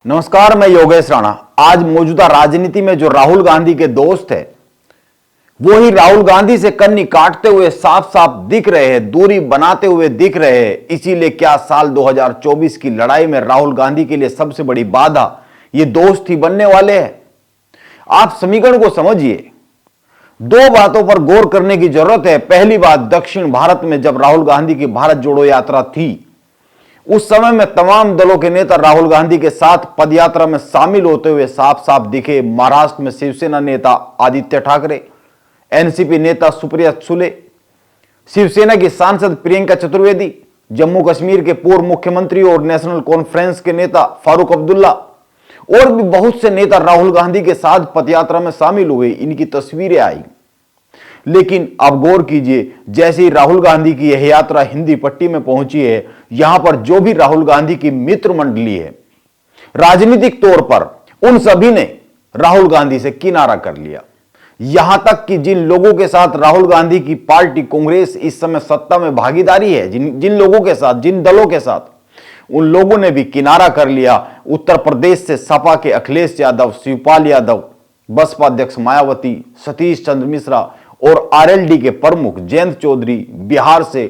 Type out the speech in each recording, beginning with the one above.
नमस्कार, मैं योगेश राणा। आज मौजूदा राजनीति में जो राहुल गांधी के दोस्त है वो ही राहुल गांधी से कन्नी काटते हुए साफ साफ दिख रहे हैं, दूरी बनाते हुए दिख रहे हैं। इसीलिए क्या साल 2024 की लड़ाई में राहुल गांधी के लिए सबसे बड़ी बाधा ये दोस्त ही बनने वाले हैं। आप समीकरण को समझिए। दो बातों पर गौर करने की जरूरत है। पहली बात, दक्षिण भारत में जब राहुल गांधी की भारत जोड़ो यात्रा थी उस समय में तमाम दलों के नेता राहुल गांधी के साथ पदयात्रा में शामिल होते हुए साफ साफ दिखे। महाराष्ट्र में शिवसेना नेता आदित्य ठाकरे, एनसीपी नेता सुप्रिया सुले, शिवसेना की सांसद प्रियंका चतुर्वेदी, जम्मू कश्मीर के पूर्व मुख्यमंत्री और नेशनल कॉन्फ्रेंस के नेता फारूक अब्दुल्ला और भी बहुत से नेता राहुल गांधी के साथ पदयात्रा में शामिल हुए। इनकी तस्वीरें आई। लेकिन अब गौर कीजिए, जैसे ही राहुल गांधी की यह यात्रा हिंदी पट्टी में पहुंची है, यहां पर जो भी राहुल गांधी की मित्र मंडली है राजनीतिक तौर पर, उन सभी ने राहुल गांधी से किनारा कर लिया। यहां तक कि जिन लोगों के साथ राहुल गांधी की पार्टी कांग्रेस इस समय सत्ता में भागीदारी है, जिन लोगों के साथ, जिन दलों के साथ, उन लोगों ने भी किनारा कर लिया। उत्तर प्रदेश से सपा के अखिलेश यादव, शिवपाल यादव, बसपा अध्यक्ष मायावती, सतीश चंद्र मिश्रा और आरएलडी के प्रमुख जयंत चौधरी, बिहार से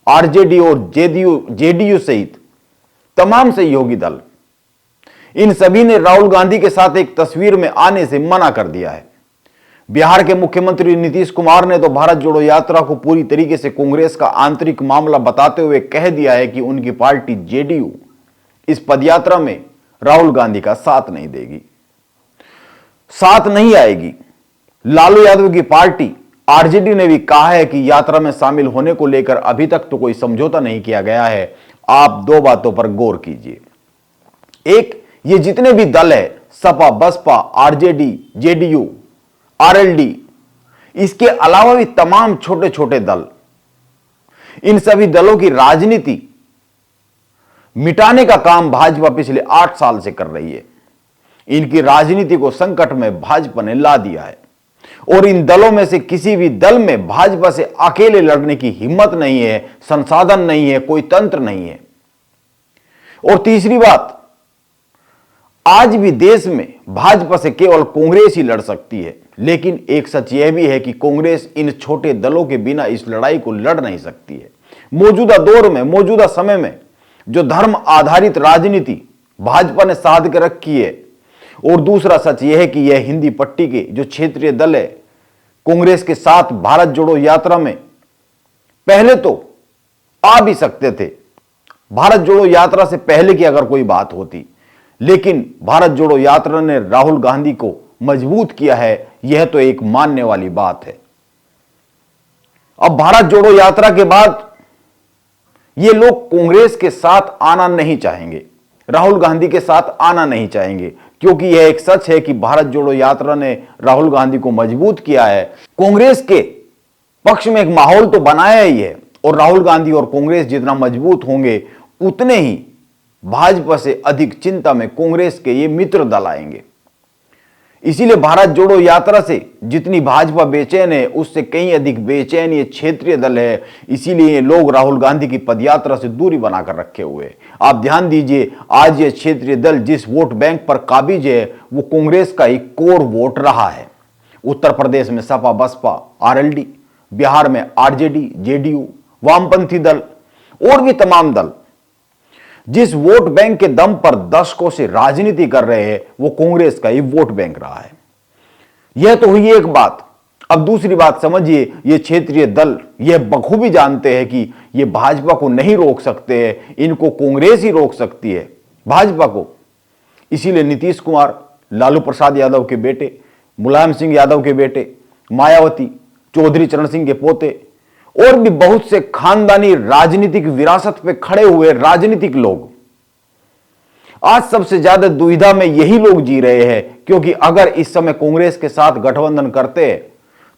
आरजेडी और जेडीयू सहित तमाम सहयोगी दल, इन सभी ने राहुल गांधी के साथ एक तस्वीर में आने से मना कर दिया है। बिहार के मुख्यमंत्री नीतीश कुमार ने तो भारत जोड़ो यात्रा को पूरी तरीके से कांग्रेस का आंतरिक मामला बताते हुए कह दिया है कि उनकी पार्टी जेडीयू इस पदयात्रा में राहुल गांधी का साथ नहीं देगी, साथ नहीं आएगी। लालू यादव की पार्टी आरजेडी ने भी कहा है कि यात्रा में शामिल होने को लेकर अभी तक तो कोई समझौता नहीं किया गया है। आप दो बातों पर गौर कीजिए। एक, ये जितने भी दल है, Sapa, Basapa, RJD, JDU, RLD, इसके अलावा भी तमाम छोटे छोटे दल, इन सभी दलों की राजनीति मिटाने का काम भाजपा पिछले 8 साल से कर रही है। इनकी राजनीति को संकट में भाजपा ने ला दिया है और इन दलों में से किसी भी दल में भाजपा से अकेले लड़ने की हिम्मत नहीं है, संसाधन नहीं है, कोई तंत्र नहीं है। और तीसरी बात, आज भी देश में भाजपा से केवल कांग्रेस ही लड़ सकती है। लेकिन एक सच यह भी है कि कांग्रेस इन छोटे दलों के बिना इस लड़ाई को लड़ नहीं सकती है। मौजूदा दौर में, मौजूदा समय में जो धर्म आधारित राजनीति भाजपा ने साध कर रखी है, और दूसरा सच यह है कि यह हिंदी पट्टी के जो क्षेत्रीय दल है कांग्रेस के साथ भारत जोड़ो यात्रा में पहले तो आ भी सकते थे, भारत जोड़ो यात्रा से पहले की अगर कोई बात होती, लेकिन भारत जोड़ो यात्रा ने राहुल गांधी को मजबूत किया है, यह तो एक मानने वाली बात है। अब भारत जोड़ो यात्रा के बाद ये लोग कांग्रेस के साथ आना नहीं चाहेंगे, राहुल गांधी के साथ आना नहीं चाहेंगे, क्योंकि यह एक सच है कि भारत जोड़ो यात्रा ने राहुल गांधी को मजबूत किया है। कांग्रेस के पक्ष में एक माहौल तो बनाया ही है, और राहुल गांधी और कांग्रेस जितना मजबूत होंगे उतने ही भाजपा से अधिक चिंता में कांग्रेस के ये मित्र दल आएंगे। इसीलिए भारत जोड़ो यात्रा से जितनी भाजपा बेचैन है, उससे कहीं अधिक बेचैन ये क्षेत्रीय दल है। इसीलिए लोग राहुल गांधी की पदयात्रा से दूरी बनाकर रखे हुए हैं। आप ध्यान दीजिए, आज ये क्षेत्रीय दल जिस वोट बैंक पर काबिज है वो कांग्रेस का एक कोर वोट रहा है। उत्तर प्रदेश में सपा, बसपा, आरएलडी, बिहार में आरजेडी, जेडीयू, वामपंथी दल और भी तमाम दल जिस वोट बैंक के दम पर दशकों से राजनीति कर रहे हैं, वो कांग्रेस का ही वोट बैंक रहा है। यह तो हुई एक बात। अब दूसरी बात समझिए, ये क्षेत्रीय दल यह बखूबी जानते हैं कि ये भाजपा को नहीं रोक सकते हैं, इनको कांग्रेस ही रोक सकती है भाजपा को। इसीलिए नीतीश कुमार, लालू प्रसाद यादव के बेटे, मुलायम सिंह यादव के बेटे, मायावती, चौधरी चरण सिंह के पोते और भी बहुत से खानदानी राजनीतिक विरासत पे खड़े हुए राजनीतिक लोग आज सबसे ज्यादा दुविधा में यही लोग जी रहे हैं, क्योंकि अगर इस समय कांग्रेस के साथ गठबंधन करते हैं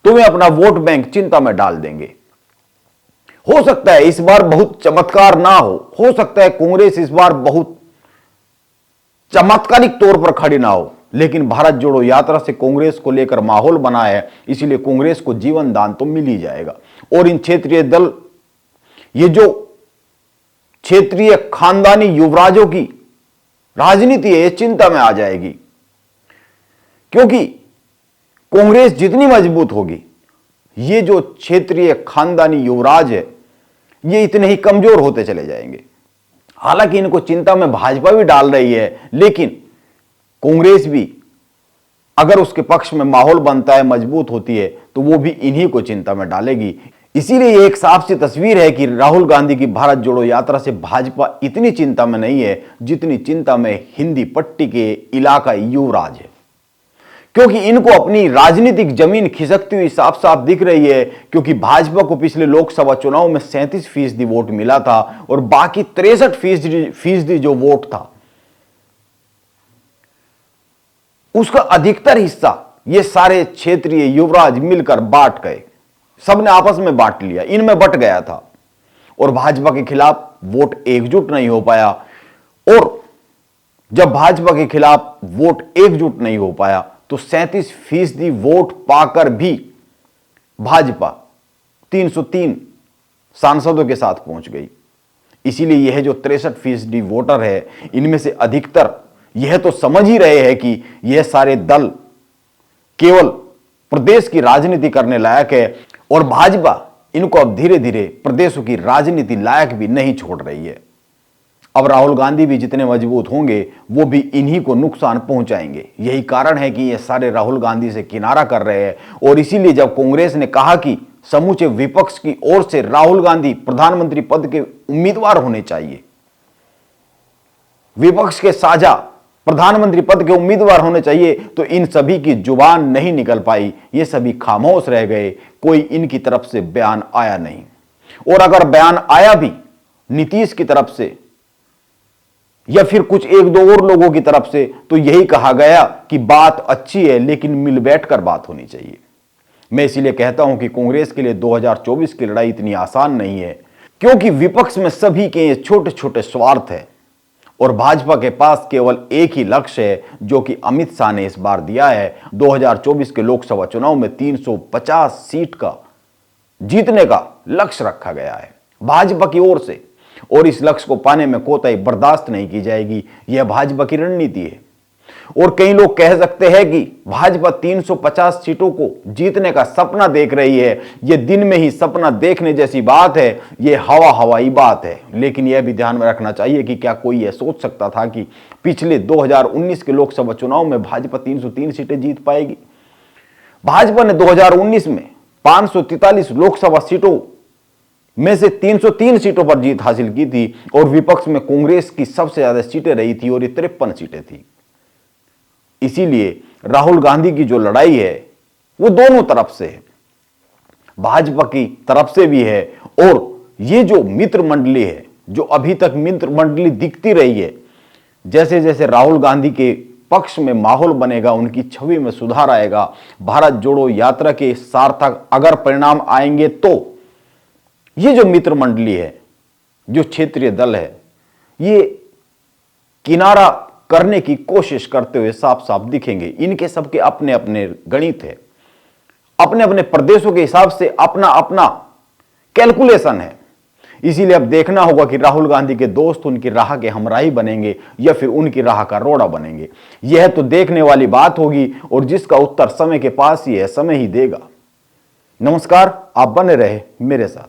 तो वे अपना वोट बैंक चिंता में डाल देंगे। हो सकता है इस बार बहुत चमत्कार ना हो सकता है कांग्रेस इस बार बहुत चमत्कारिक तौर पर खड़ी ना हो, लेकिन भारत जोड़ो यात्रा से कांग्रेस को लेकर माहौल बना है, इसीलिए कांग्रेस को जीवन दान तो मिल ही जाएगा। और इन क्षेत्रीय दल, ये जो क्षेत्रीय खानदानी युवराजों की राजनीति है, चिंता में आ जाएगी। क्योंकि कांग्रेस जितनी मजबूत होगी, ये जो क्षेत्रीय खानदानी युवराज है, ये इतने ही कमजोर होते चले जाएंगे। हालांकि इनको चिंता में भाजपा भी डाल रही है, लेकिन कांग्रेस भी अगर उसके पक्ष में माहौल बनता है, मजबूत होती है, तो वो भी इन्हीं को चिंता में डालेगी। इसीलिए ये एक साफ सी तस्वीर है कि राहुल गांधी की भारत जोड़ो यात्रा से भाजपा इतनी चिंता में नहीं है जितनी चिंता में हिंदी पट्टी के इलाका युवराज है। क्योंकि इनको अपनी राजनीतिक जमीन खिसकती हुई साफ साफ दिख रही है। क्योंकि भाजपा को पिछले लोकसभा चुनाव में 37% वोट मिला था और बाकी 63% जो वोट था, उसका अधिकतर हिस्सा ये सारे क्षेत्रीय युवराज मिलकर बांट गए। सबने आपस में बांट लिया, इनमें बट गया था और भाजपा के खिलाफ वोट एकजुट नहीं हो पाया। और जब भाजपा के खिलाफ वोट एकजुट नहीं हो पाया तो 37% वोट पाकर भी भाजपा 303 सांसदों के साथ पहुंच गई। इसीलिए यह जो 63% वोटर है, इनमें से अधिकतर यह तो समझ ही रहे हैं कि यह सारे दल केवल प्रदेश की राजनीति करने लायक है और भाजपा इनको अब धीरे धीरे प्रदेशों की राजनीति लायक भी नहीं छोड़ रही है। अब राहुल गांधी भी जितने मजबूत होंगे वो भी इन्हीं को नुकसान पहुंचाएंगे। यही कारण है कि ये सारे राहुल गांधी से किनारा कर रहे हैं। और इसीलिए जब कांग्रेस ने कहा कि समूचे विपक्ष की ओर से राहुल गांधी प्रधानमंत्री पद के उम्मीदवार होने चाहिए, विपक्ष के साझा प्रधानमंत्री पद के उम्मीदवार होने चाहिए, तो इन सभी की जुबान नहीं निकल पाई। ये सभी खामोश रह गए, कोई इनकी तरफ से बयान आया नहीं। और अगर बयान आया भी नीतीश की तरफ से या फिर कुछ एक दो और लोगों की तरफ से, तो यही कहा गया कि बात अच्छी है लेकिन मिल बैठकर बात होनी चाहिए। मैं इसीलिए कहता हूं कि कांग्रेस के लिए 2024 की लड़ाई इतनी आसान नहीं है, क्योंकि विपक्ष में सभी के छोटे छोटे स्वार्थ है और भाजपा के पास केवल एक ही लक्ष्य है, जो कि अमित शाह ने इस बार दिया है। 2024 के लोकसभा चुनाव में 350 सीट का जीतने का लक्ष्य रखा गया है भाजपा की ओर से, और इस लक्ष्य को पाने में कोताही बर्दाश्त नहीं की जाएगी। यह भाजपा की रणनीति है। और कई लोग कह सकते हैं कि भाजपा 350 सीटों को जीतने का सपना देख रही है। यह दिन में ही सपना देखने जैसी बात है, यह हवाई बात है। लेकिन यह भी ध्यान में रखना चाहिए कि क्या कोई यह सोच सकता था कि पिछले 2019 के लोकसभा चुनाव में भाजपा 303 सीटें जीत पाएगी। भाजपा ने 2019 में 543 लोकसभा सीटों में से 303 सीटों पर जीत हासिल की थी और विपक्ष में कांग्रेस की सबसे ज्यादा सीटें रही थी और ये 53 सीटें थी। इसीलिए राहुल गांधी की जो लड़ाई है वो दोनों तरफ से है, भाजपा की तरफ से भी है और ये जो मित्र मंडली है, जो अभी तक मित्र मंडली दिखती रही है, जैसे जैसे राहुल गांधी के पक्ष में माहौल बनेगा, उनकी छवि में सुधार आएगा, भारत जोड़ो यात्रा के सार्थक अगर परिणाम आएंगे, तो ये जो मित्र मंडली है, जो क्षेत्रीय दल है, ये किनारा करने की कोशिश करते हुए साफ साफ दिखेंगे। इनके सबके अपने अपने गणित है, अपने अपने प्रदेशों के हिसाब से अपना अपना कैलकुलेशन है। इसीलिए अब देखना होगा कि राहुल गांधी के दोस्त उनकी राह के हमराही बनेंगे या फिर उनकी राह का रोड़ा बनेंगे। यह तो देखने वाली बात होगी और जिसका उत्तर समय के पास ही है, समय ही देगा। नमस्कार, आप बने रहे मेरे साथ।